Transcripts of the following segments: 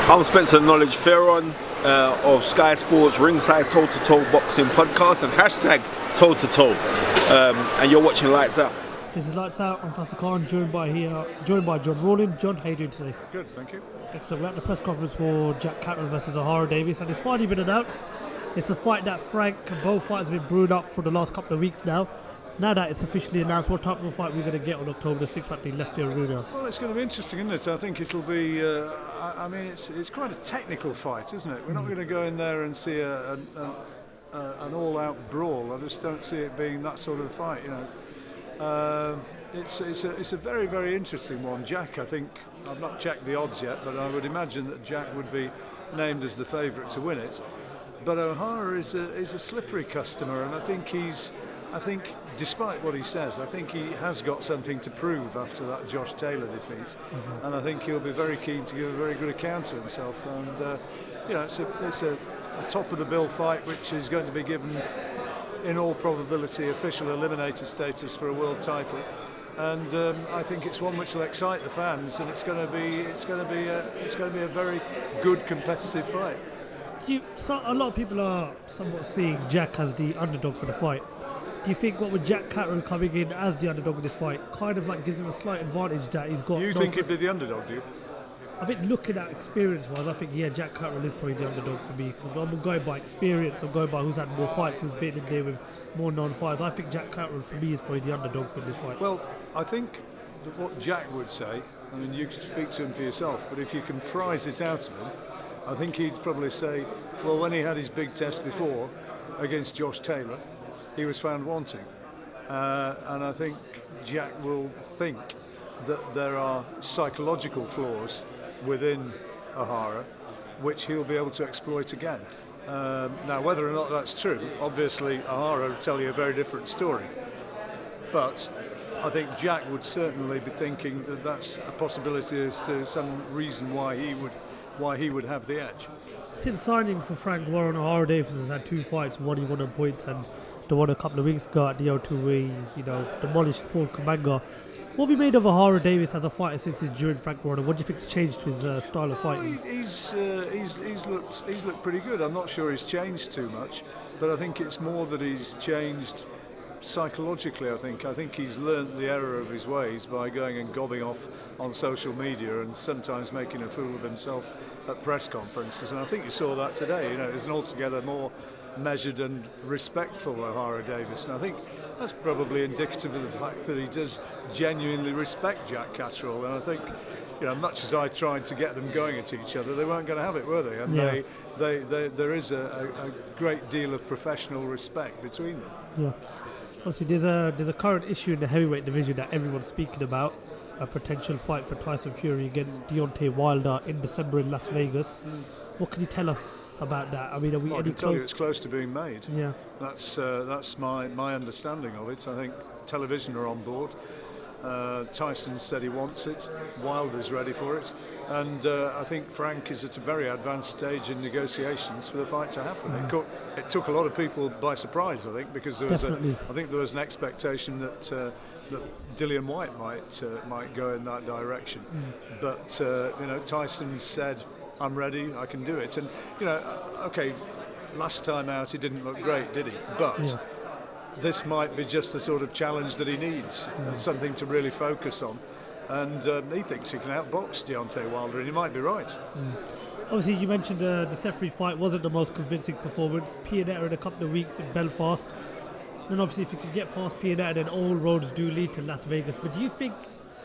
I'm Spencer Knowledge Fearon of Sky Sports Ringside Toe to Toe Boxing Podcast and hashtag Toe to Toe. And you're watching Lights Out. This is Lights Out. I'm Faisal Khan, joined by John Rawling. John, how are you doing today? Good, thank you. Excellent. We're at the press conference for Jack Catterall versus Ohara Davies, and it's finally been announced. It's a fight that Frank and both fighters have been brewing up for the last couple of weeks now. Now that it's officially announced, what type of fight we're going to get on October the 6th at the Leicester Arena? Well, it's going to be interesting, isn't it? I think it'll be. It's quite a technical fight, isn't it? We're not going to go in there and see an all-out brawl. I just don't see it being that sort of a fight, you know. It's a very, very interesting one. Jack, I think, I've not checked the odds yet, but I would imagine that Jack would be named as the favourite to win it. But Ohara is a slippery customer, and I think, despite what he says, I think he has got something to prove after that Josh Taylor defeat, and I think he'll be very keen to give a very good account of himself. And it's a top of the bill fight, which is going to be given, in all probability, official eliminator status for a world title. And I think it's one which will excite the fans, and it's going to be a very good competitive fight. A lot of people are somewhat seeing Jack as the underdog for the fight. Do you think what with Jack Catterall coming in as the underdog in this fight kind of like gives him a slight advantage that he's got? You think he'd be the underdog, do you? I think looking at experience-wise, I think Jack Catterall is probably the underdog for me, because I'm going by experience. I'm going by who's had more fights, who's been in there with more non-fights. I think Jack Catterall for me is probably the underdog for this fight. Well, I think that what Jack would say, I mean, you can speak to him for yourself, but if you can prise it out of him, I think he'd probably say, well, when he had his big test before against Josh Taylor, he was found wanting. And I think Jack will think that there are psychological flaws within Ohara which he'll be able to exploit again. Now, whether or not that's true, obviously Ohara will tell you a very different story. But I think Jack would certainly be thinking that that's a possibility as to some reason why he would have the edge. Since signing for Frank Warren, Ohara Davies has had 2 fights. One he won on points, and the one a couple of weeks ago at the O2 where he demolished Paul Kamanga. What have you made of Ohara Davies as a fighter since he's joined Frank Warren? What do you think's changed his style of fighting? He's looked pretty good. I'm not sure he's changed too much, but I think it's more that he's changed psychologically. I think he's learnt the error of his ways by going and gobbing off on social media and sometimes making a fool of himself at press conferences. And I think you saw that today. There's an altogether more measured and respectful Ohara Davies, and I think that's probably indicative of the fact that he does genuinely respect Jack Catterall. And I think, much as I tried to get them going at each other, they weren't going to have it, were they? And there is a great deal of professional respect between them. Yeah. Obviously, there's a current issue in the heavyweight division that everyone's speaking about. A potential fight for Tyson Fury against Deontay Wilder in December in Las Vegas. What can you tell us about that? I mean, are we I any can tell you it's close to being made. Yeah. That's my understanding of it. I think television are on board. Tyson said he wants it. Wilder's ready for it, and I think Frank is at a very advanced stage in negotiations for the fight to happen. It took a lot of people by surprise, I think, because there was there was an expectation that Dillian Whyte might go in that direction, but Tyson said, I'm ready, I can do it. And last time out he didn't look great, did he? But this might be just the sort of challenge that he needs, something to really focus on. And he thinks he can outbox Deontay Wilder, and he might be right. Obviously, you mentioned the Sefri fight wasn't the most convincing performance. Pianetta in a couple of weeks in Belfast. And obviously, if you can get past Pianetta, then all roads do lead to Las Vegas. But do you think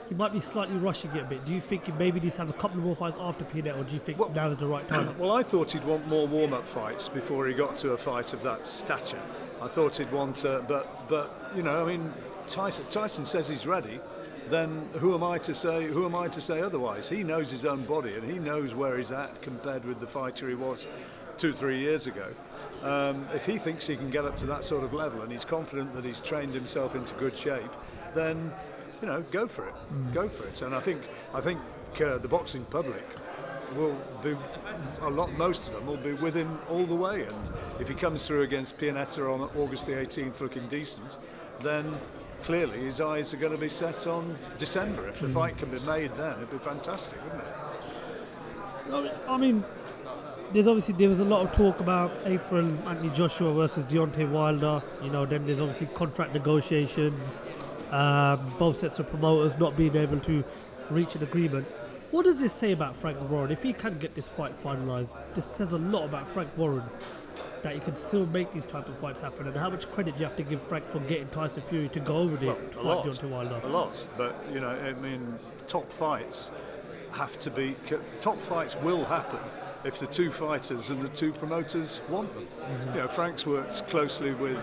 he might be slightly rushing it a bit? Do you think he maybe needs to have a couple more fights after Pianetta, or do you think now is the right time? Well, I thought he'd want more warm-up fights before he got to a fight of that stature. I thought he'd want, Tyson says he's ready. Then who am I to say otherwise? He knows his own body, and he knows where he's at compared with the fighter he was 2-3 years ago. If he thinks he can get up to that sort of level, and he's confident that he's trained himself into good shape, then go for it. Go for it. And I think the boxing public will be most of them will be with him all the way. And if he comes through against Pianetta on August the 18th looking decent, then clearly his eyes are going to be set on December. If the fight can be made then, it'd be fantastic, wouldn't it? I mean, there was a lot of talk about April Anthony Joshua versus Deontay Wilder. Then there's obviously contract negotiations. Both sets of promoters not being able to reach an agreement. What does this say about Frank Warren? If he can get this fight finalised, this says a lot about Frank Warren, that he can still make these type of fights happen. And how much credit do you have to give Frank for getting Tyson Fury to go over there to fight Deontay Wilder? A lot, but I mean, top fights will happen if the two fighters and the two promoters want them. Frank's worked closely with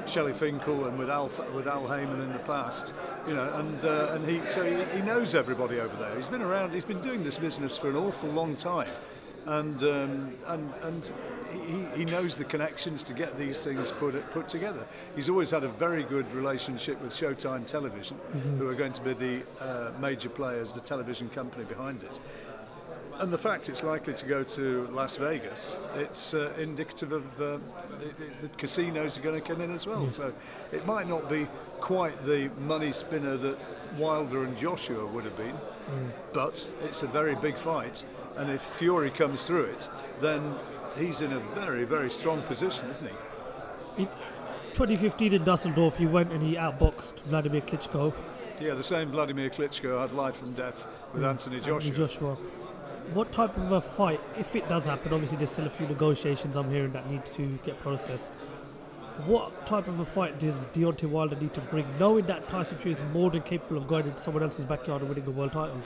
Shelley Finkel and with Al Heyman in the past, and he knows everybody over there. He's been around. He's been doing this business for an awful long time, and he knows the connections to get these things put together. He's always had a very good relationship with Showtime Television, who are going to be the major players, the television company behind it. And the fact it's likely to go to Las Vegas, it's indicative of the casinos are going to come in as well. So it might not be quite the money spinner that Wilder and Joshua would have been, but it's a very big fight. And if Fury comes through it, then he's in a very, very strong position, isn't he? In 2015 in Dusseldorf, he went and he outboxed Vladimir Klitschko. Yeah, the same Vladimir Klitschko had life and death with Anthony Joshua. What type of a fight, if it does happen, obviously there's still a few negotiations I'm hearing that need to get processed. What type of a fight does Deontay Wilder need to bring, knowing that Tyson Fury is more than capable of going into someone else's backyard and winning the world title?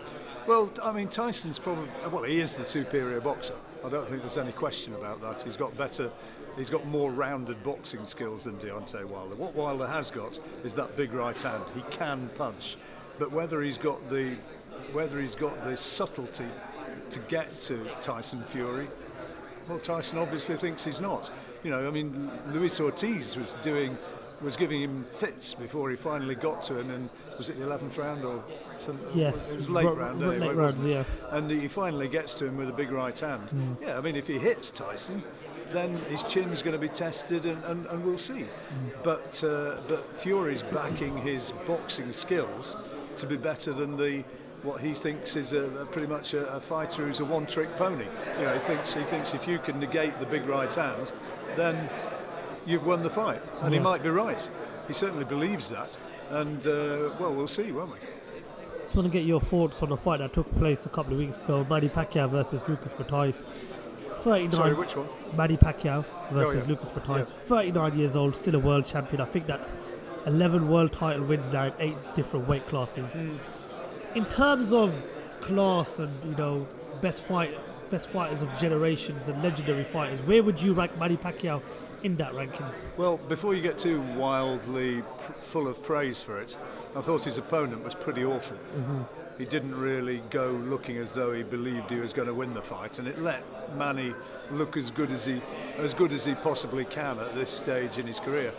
Well, I mean, Tyson's he is the superior boxer. I don't think there's any question about that. He's got more rounded boxing skills than Deontay Wilder. What Wilder has got is that big right hand. He can punch, but whether he's got the subtlety to get to Tyson Fury, well, Tyson obviously thinks he's not. I mean, Luis Ortiz was giving him fits before he finally got to him, and was it the 11th round or something? Yes, it was late round anyway, late rounds, yeah. And he finally gets to him with a big right hand. Yeah, I mean, if he hits Tyson, then his chin's going to be tested, and we'll see. But Fury's backing his boxing skills to be better than what he thinks is pretty much a fighter who's a one-trick pony. He thinks if you can negate the big right hand, then you've won the fight. And he might be right. He certainly believes that. And, we'll see, won't we? Just want to get your thoughts on a fight that took place a couple of weeks ago, Manny Pacquiao versus Lucas Matthysse. 39. Sorry, which one? Manny Pacquiao versus Lucas Matthysse. 39 years old, still a world champion. I think that's 11 world title wins now in 8 different weight classes. In terms of class and best fighters of generations and legendary fighters, where would you rank Manny Pacquiao in that rankings? Well, before you get too wildly full of praise for it, I thought his opponent was pretty awful. He didn't really go looking as though he believed he was going to win the fight, and it let Manny look as good as he possibly can at this stage in his career.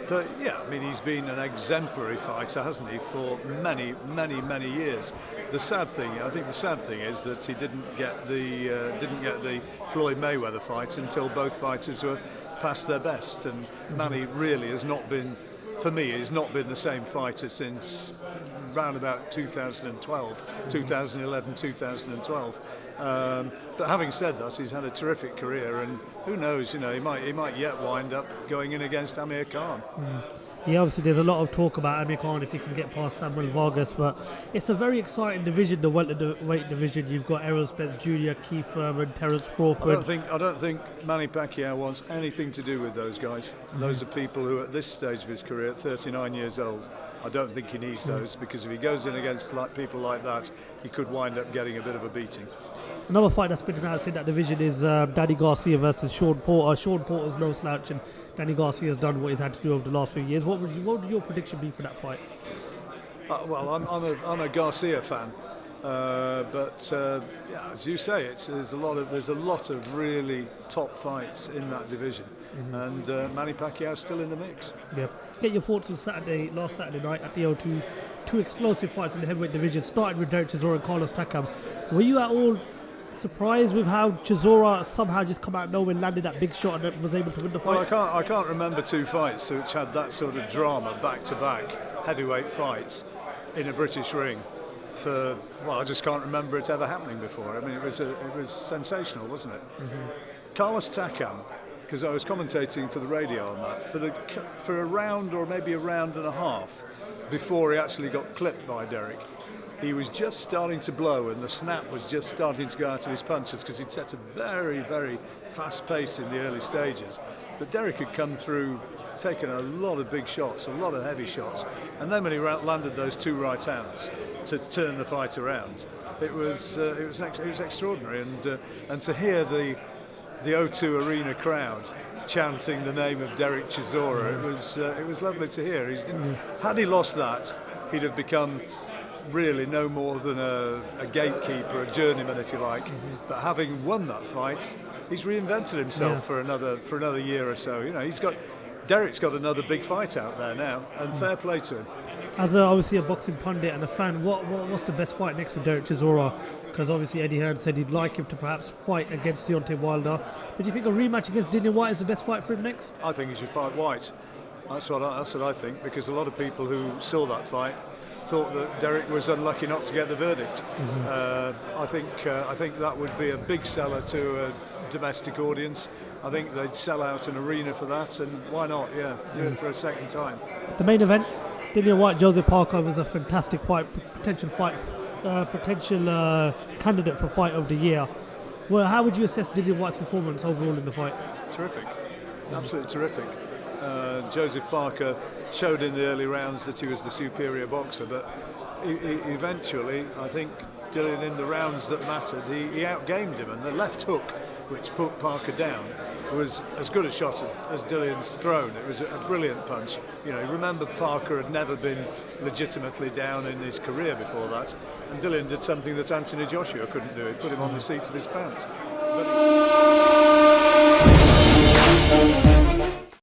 But yeah, I mean, he's been an exemplary fighter, hasn't he, for many, many, many years. I think the sad thing is that he didn't get the Floyd Mayweather fight until both fighters were past their best. And Manny really has not been, for me, he's not been the same fighter since round about 2012, 2011, 2012. But having said that, he's had a terrific career, and who knows, he might yet wind up going in against Amir Khan. Yeah, obviously there's a lot of talk about Amir Khan if he can get past Samuel Vargas, but it's a very exciting division, the welterweight division. You've got Errol Spence Jr., Keith Thurman, Terence Crawford. I don't think Manny Pacquiao wants anything to do with those guys. Those are people who, at this stage of his career, at 39 years old, I don't think he needs those, because if he goes in against people like that, he could wind up getting a bit of a beating. Another fight that's been announced in that division is Danny Garcia versus Shawn Porter. Shawn Porter's no slouch, and Danny Garcia has done what he's had to do over the last few years. What would your prediction be for that fight? Well, I'm a Garcia fan, but as you say, there's a lot of really top fights in that division, and Manny Pacquiao's still in the mix. Yep. Get your thoughts on last Saturday night at the O2. 2 explosive fights in the heavyweight division, started with Derek Chisora and Carlos Takam. Were you at all surprised with how Chisora somehow just come out of nowhere and landed that big shot and was able to win the fight? Well, I can't remember 2 fights which had that sort of drama back-to-back heavyweight fights in a British ring for, well, I just can't remember it ever happening before. I mean, it was sensational, wasn't it? Carlos TAKAM, because I was commentating for the radio on that, for a round or maybe a round and a half before he actually got clipped by Derek. He was just starting to blow, and the snap was just starting to go out of his punches because he'd set a very, very fast pace in the early stages. But Derek had come through, taken a lot of big shots, a lot of heavy shots, and then when he landed those 2 right hands to turn the fight around, it was extraordinary. And to hear the O2 Arena crowd chanting the name of Derek Chisora, it was lovely to hear. Had he lost that, he'd have become really no more than a gatekeeper, a journeyman, if you like. But having won that fight, he's reinvented himself for another year or so. You know, Derek's got another big fight out there now, and fair play to him. As obviously a boxing pundit and a fan, what's the best fight next for Derek Chisora? Because obviously Eddie Hearn said he'd like him to perhaps fight against Deontay Wilder. But do you think a rematch against Dillian Whyte is the best fight for him next? I think he should fight Whyte. That's what I think, because a lot of people who saw that fight thought that Derek was unlucky not to get the verdict. I think that would be a big seller to a domestic audience. I think they'd sell out an arena for that, and why not? Yeah, do it for a second time. The main event, Dillian Whyte, Joseph Parker, was a fantastic fight, potential candidate for fight of the year. Well, how would you assess Dillian Whyte's performance overall in the fight? Terrific, absolutely terrific. Joseph Parker showed in the early rounds that he was the superior boxer, but eventually, I think Dillian, in the rounds that mattered, he outgamed him, and the left hook, which put Parker down, was as good a shot as Dillian's thrown. It was a brilliant punch. You know, remember, Parker had never been legitimately down in his career before that, and Dillian did something that Anthony Joshua couldn't do. He put him on the seat of his pants. But